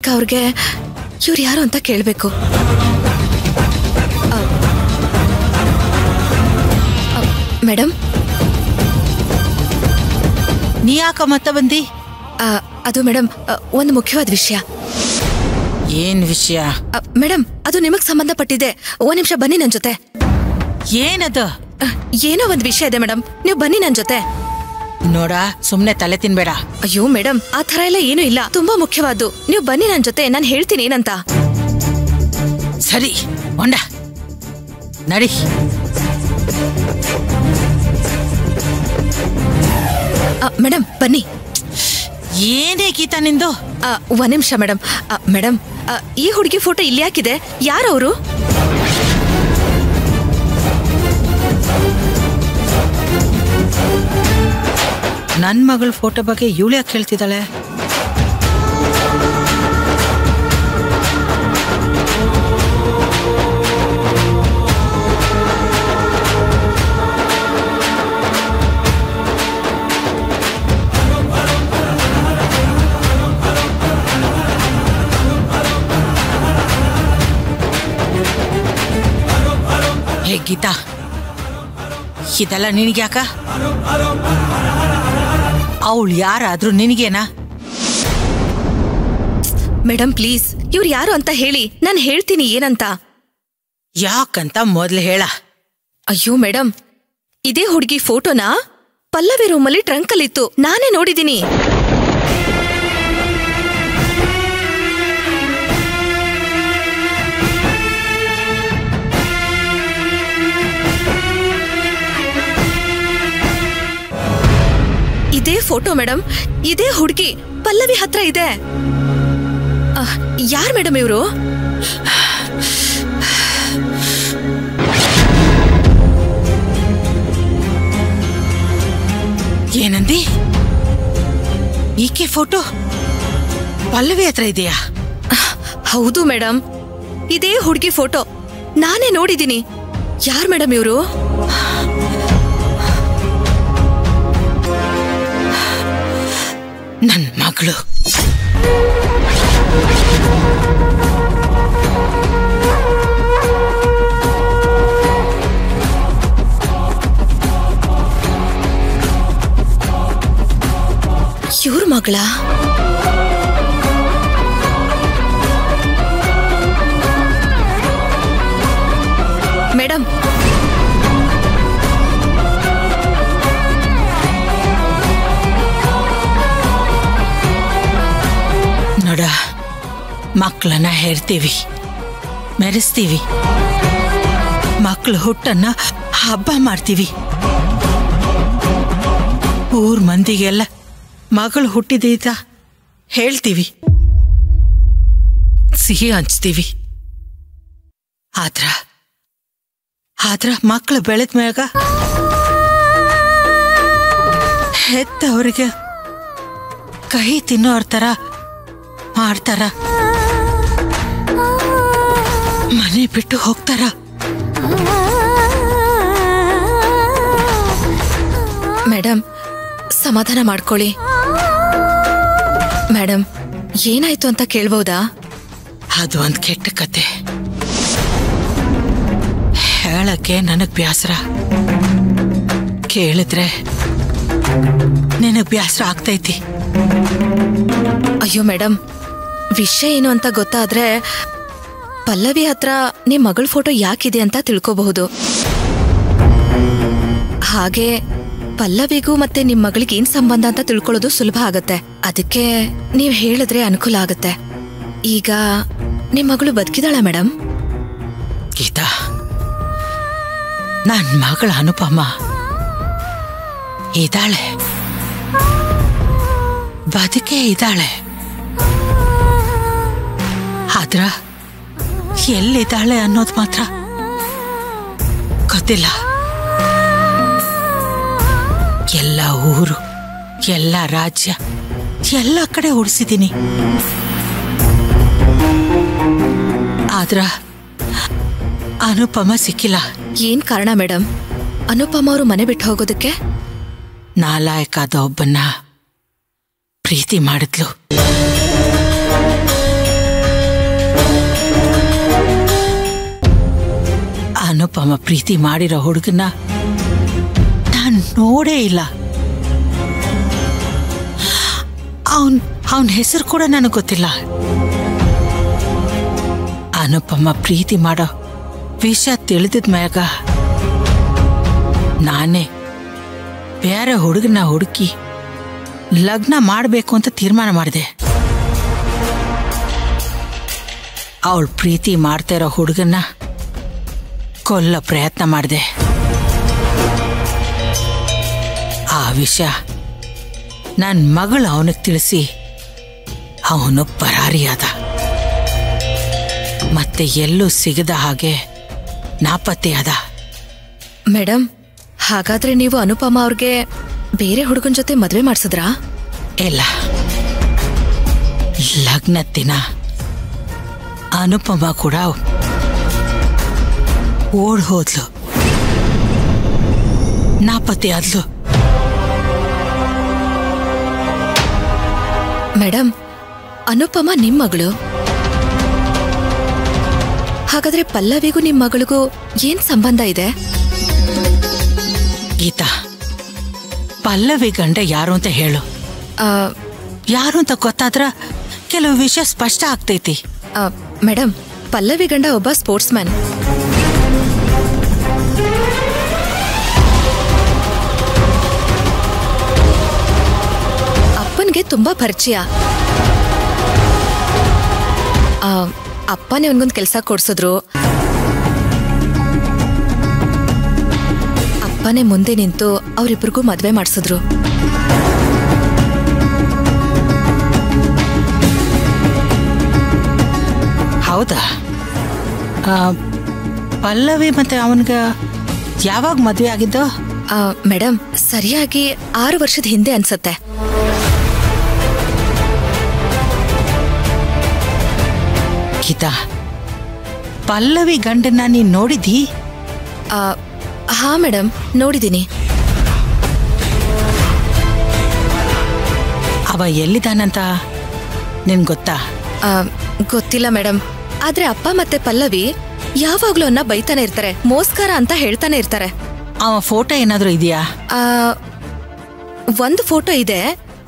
ಅದಕ್ಕೆ ಅವ್ರಿಗೆ ಇವ್ರು ಯಾರು ಅಂತ ಕೇಳಬೇಕು. ಮೇಡಮ್, ನೀ ಯಾಕ ಮತ್ತ ಬಂದಿ? ಅದು ಮೇಡಮ್ ಒಂದು ಮುಖ್ಯವಾದ ವಿಷಯ. ಏನ್ ವಿಷಯ? ಮೇಡಮ್, ಅದು ನಿಮಗ್ ಸಂಬಂಧಪಟ್ಟಿದೆ. ಒಂದ್ ನಿಮಿಷ ಬನ್ನಿ ನನ್ ಜೊತೆ. ಏನದು? ಏನೋ ಒಂದ್ ವಿಷಯ ಇದೆ ಮೇಡಮ್, ನೀವು ಬನ್ನಿ ನನ್ ಜೊತೆ. ನೋಡ, ಸುಮ್ನೆ ತಲೆ ತಿನ್ಬೇಡ. ಅಯ್ಯೋ ಮೇಡಮ್, ಆ ತರ ಎಲ್ಲ ಏನೂ ಇಲ್ಲ, ತುಂಬಾ ಮುಖ್ಯವಾದ್ದು. ನೀವು ಬನ್ನಿ ನನ್ ಜೊತೆ, ನಾನು ಹೇಳ್ತೀನಿ ಏನಂತ. ಸರಿ ಹೊಂಡ ನಡಿ. ಮೇಡಮ್ ಬನ್ನಿ. ಏನೇ ಗೀತಾ ನಿಂದು? ಒಂದ್ ನಿಮಿಷ ಮೇಡಮ್. ಮೇಡಮ್, ಈ ಹುಡುಗಿ ಫೋಟೋ ಇಲ್ಲಿ ಯಾಕಿದೆ? ಯಾರವರು? ನನ್ ಮಗಳ ಫೋಟೋ ಬಗ್ಗೆ ಇವಳು ಯಾಕೆ ಹೇಳ್ತಿದ್ದಾಳೆ? ಹೇ ಗೀತಾ, ಇದೆಲ್ಲ ನಿನಗ್ಯಾಕ? ಅವಳು ಯಾರಾದ್ರೂ ನಿನಗೇನಾ? ಮೇಡಮ್ ಪ್ಲೀಸ್, ಇವ್ರು ಯಾರು ಅಂತ ಹೇಳಿ, ನಾನು ಹೇಳ್ತೀನಿ ಏನಂತ. ಯಾಕಂತ ಮೊದ್ಲು ಹೇಳ. ಅಯ್ಯೋ ಮೇಡಮ್, ಇದೇ ಹುಡುಗಿ ಫೋಟೋನಾ ಪಲ್ಲವಿ ರೂಮಲ್ಲಿ ಟ್ರಂಕಲ್ಲಿತ್ತು, ನಾನೇ ನೋಡಿದ್ದೀನಿ. ಇದೇ ಫೋಟೋ ಮೇಡಮ್, ಇದೇ ಹುಡುಗಿ ಪಲ್ಲವಿ ಹತ್ರ ಇದೆ. ಯಾರ್ ಮೇಡಮ್ ಇವರು? ಏನಂದಿ? ಈಕೆ ಫೋಟೋ ಪಲ್ಲವಿ ಹತ್ರ ಇದೆಯಾ? ಹೌದು ಮೇಡಮ್, ಇದೇ ಹುಡುಗಿ ಫೋಟೋ, ನಾನೇ ನೋಡಿದ್ದೀನಿ. ಯಾರ್ ಮೇಡಮ್ ಇವರು? ನನ್ ಮಗಳು. ಇವ್ರ ಮಗಳ? ಮೇಡಮ್, ನೋಡ, ಮಕ್ಕಳನ್ನ ಹೇರ್ತೀವಿ, ಮೆರೆಸ್ತೀವಿ, ಮಕ್ಕಳು ಹುಟ್ಟನ್ನ ಹಬ್ಬ ಮಾಡ್ತೀವಿ. ಊರ್ ಮಂದಿಗೆಲ್ಲ ಮಗಳು ಹುಟ್ಟಿದೀತ ಹೇಳ್ತೀವಿ, ಸಿಹಿ ಹಂಚ್ತೀವಿ. ಆದ್ರ ಮಕ್ಕಳು ಬೆಳೆದ ಮ್ಯಾಗ ಹೆತ್ತವ್ರಿಗೆ ಕಹಿ ತಿನ್ನೋರ್ ತರ ಮಾಡ್ತಾರ, ಮನೆ ಬಿಟ್ಟು ಹೋಗ್ತಾರ. ಮೇಡಮ್ ಸಮಾಧಾನ ಮಾಡ್ಕೊಳ್ಳಿ. ಮೇಡಮ್, ಏನಾಯ್ತು ಅಂತ ಕೇಳ್ಬೋದಾ? ಅದು ಒಂದ್ ಕೆಟ್ಟ ಕತೆ, ಹೇಳಕ್ಕೆ ನನಗ್ ಬ್ಯಾಸರ. ಕೇಳಿದ್ರೆ ನಿನಗ್ ಬ್ಯಾಸರ ಆಗ್ತೈತಿ. ಅಯ್ಯೋ ಮೇಡಮ್, ವಿಷಯ ಏನು ಅಂತ ಗೊತ್ತಾದ್ರೆ ಪಲ್ಲವಿ ಹತ್ರ ನಿಮ್ ಮಗಳ ಫೋಟೋ ಯಾಕಿದೆ ಅಂತ ತಿಳ್ಕೋಬಹುದು. ಹಾಗೆ ಪಲ್ಲವಿಗೂ ಮತ್ತೆ ನಿಮ್ ಮಗಳಿಗೆ ಏನ್ ಸಂಬಂಧ ಅಂತ ತಿಳ್ಕೊಳ್ಳೋದು ಸುಲಭ ಆಗತ್ತೆ. ಅದಕ್ಕೆ ನೀವ್ ಹೇಳಿದ್ರೆ ಅನುಕೂಲ ಆಗತ್ತೆ. ಈಗ ನಿಮ್ ಮಗಳು ಬದುಕಿದಾಳ ಮೇಡಮ್? ಗೀತಾ, ನನ್ ಮಗಳ ಅನುಪಮ ಇದ್ದಾಳೆ, ಬದುಕೇ ಇದ್ದಾಳೆ. ಆದ್ರ ಎಲ್ಲಿದ್ದಾಳೆ ಅನ್ನೋದು ಮಾತ್ರ ಗೊತ್ತಿಲ್ಲ. ಎಲ್ಲ ಊರು, ಎಲ್ಲ ರಾಜ್ಯ, ಎಲ್ಲ ಕಡೆ ಹುಡುಸಿದ್ದೀನಿ. ಆದ್ರ ಅನುಪಮ ಸಿಕ್ಕಿಲ್ಲ. ಏನ್ ಕಾರಣ ಮೇಡಮ್ ಅನುಪಮ ಅವರು ಮನೆ ಬಿಟ್ಟು ಹೋಗೋದಕ್ಕೆ? ನಾಲಾಯಕಾದ ಒಬ್ಬನ್ನ ಪ್ರೀತಿ ಮಾಡಿದ್ಲು. ಅನುಪಮ ಪ್ರೀತಿ ಮಾಡಿರೋ ಹುಡುಗನ್ನ ನಾನು ನೋಡೇ ಇಲ್ಲ. ಅವನ ಹೆಸರು ಕೂಡ ನನಗೆ ಗೊತ್ತಿಲ್ಲ. ಅನುಪಮ ಪ್ರೀತಿ ಮಾಡೋ ವಿಷಯ ತಿಳಿದಿದ್ ಮ್ಯಾಗ ನಾನೇ ಬೇರೆ ಹುಡುಗನ ಹುಡುಕಿ ಲಗ್ನ ಮಾಡಬೇಕು ಅಂತ ತೀರ್ಮಾನ ಮಾಡಿದೆ. ಅವಳು ಪ್ರೀತಿ ಮಾಡ್ತಾ ಇರೋ ಹುಡುಗನ್ನ ಕೊಲ್ಲೋ ಪ್ರಯತ್ನ ಮಾಡಿದೆ. ಆ ವಿಷಯ ನನ್ನ ಮಗಳು ಅವನಿಗೆ ತಿಳಿಸಿ ಅವನು ಪರಾರಿಯಾದ. ಮತ್ತೆ ಎಲ್ಲೂ ಸಿಗದ ಹಾಗೆ ನಾಪತ್ತೆಯಾದ. ಮೇಡಮ್, ಹಾಗಾದ್ರೆ ನೀವು ಅನುಪಮ ಅವ್ರಿಗೆ ಬೇರೆ ಹುಡುಗನ ಜೊತೆ ಮದ್ವೆ ಮಾಡ್ಸಿದ್ರಾ? ಇಲ್ಲ, ಲಗ್ನದ ದಿನ ಅನುಪಮ ಕೂಡ ಓಡ್ ಹೋದ್ಲು, ನಾಪತ್ತೆಯಾದ್ಲು. ಮೇಡಮ್, ಅನುಪಮ ನಿಮ್ ಮಗಳು. ಹಾಗಾದ್ರೆ ಪಲ್ಲವಿಗೂ ನಿಮ್ ಮಗಳಿಗೂ ಏನ್ ಸಂಬಂಧ ಇದೆ? ಗೀತಾ, ಪಲ್ಲವಿ ಗಂಡ ಯಾರು ಅಂತ ಹೇಳು. ಯಾರು ಅಂತ ಗೊತ್ತಾದ್ರ ಕೆಲವು ವಿಷಯ ಸ್ಪಷ್ಟ ಆಗ್ತೈತಿ. ಮೇಡಮ್, ಪಲ್ಲವಿ ಗಂಡ ಒಬ್ಬ ಸ್ಪೋರ್ಟ್ಸ್ ಮ್ಯಾನ್. ಅಪ್ಪನ್ಗೆ ತುಂಬಾ ಪರಿಚಯ. ಅಪ್ಪನೇ ಅವನ್ಗೊಂದು ಕೆಲಸ ಕೊಡ್ಸಿದ್ರು. ಅಪ್ಪನೇ ಮುಂದೆ ನಿಂತು ಅವರಿಬ್ಬರಿಗೂ ಮದ್ವೆ ಮಾಡಿಸಿದ್ರು. ಹೌದಾ? ಪಲ್ಲವಿ ಮತ್ತೆ ಅವನ್ಗ ಯಾವಾಗ ಮದ್ವೆ ಆಗಿದ್ದು? ಮೇಡಮ್, ಸರಿಯಾಗಿ 6 ವರ್ಷದ ಹಿಂದೆ ಅನ್ಸತ್ತೆ. ಗೀತಾ, ಪಲ್ಲವಿ ಗಂಡನ್ನ ನೀನ್ ನೋಡಿದಿ? ಹಾ ಮೇಡಮ್, ನೋಡಿದ್ದೀನಿ. ಅವ ಎಲ್ಲಿದ್ದಾನಂತ ನಿನ್ ಗೊತ್ತಾ? ಗೊತ್ತಿಲ್ಲ ಮೇಡಮ್. ಆದ್ರೆ ಅಪ್ಪ ಮತ್ತೆ ಪಲ್ಲವಿ ಯಾವಾಗ್ಲೂ ಅವನ್ನ ಬೈತಾನೆ ಇರ್ತಾರೆ, ಮೋಸ್ಕರ ಅಂತ ಹೇಳ್ತಾನೆ ಇರ್ತಾರೆ. ಅವ ಫೋಟೋ ಏನಾದ್ರೂ ಇದೆಯಾ? ಒಂದು ಫೋಟೋ ಇದೆ,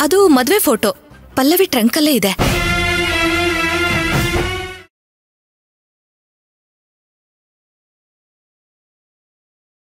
ಅದು ಮದ್ವೆ ಫೋಟೋ. ಪಲ್ಲವಿ ಟ್ರಂಕಲ್ಲೇ ಇದೆ.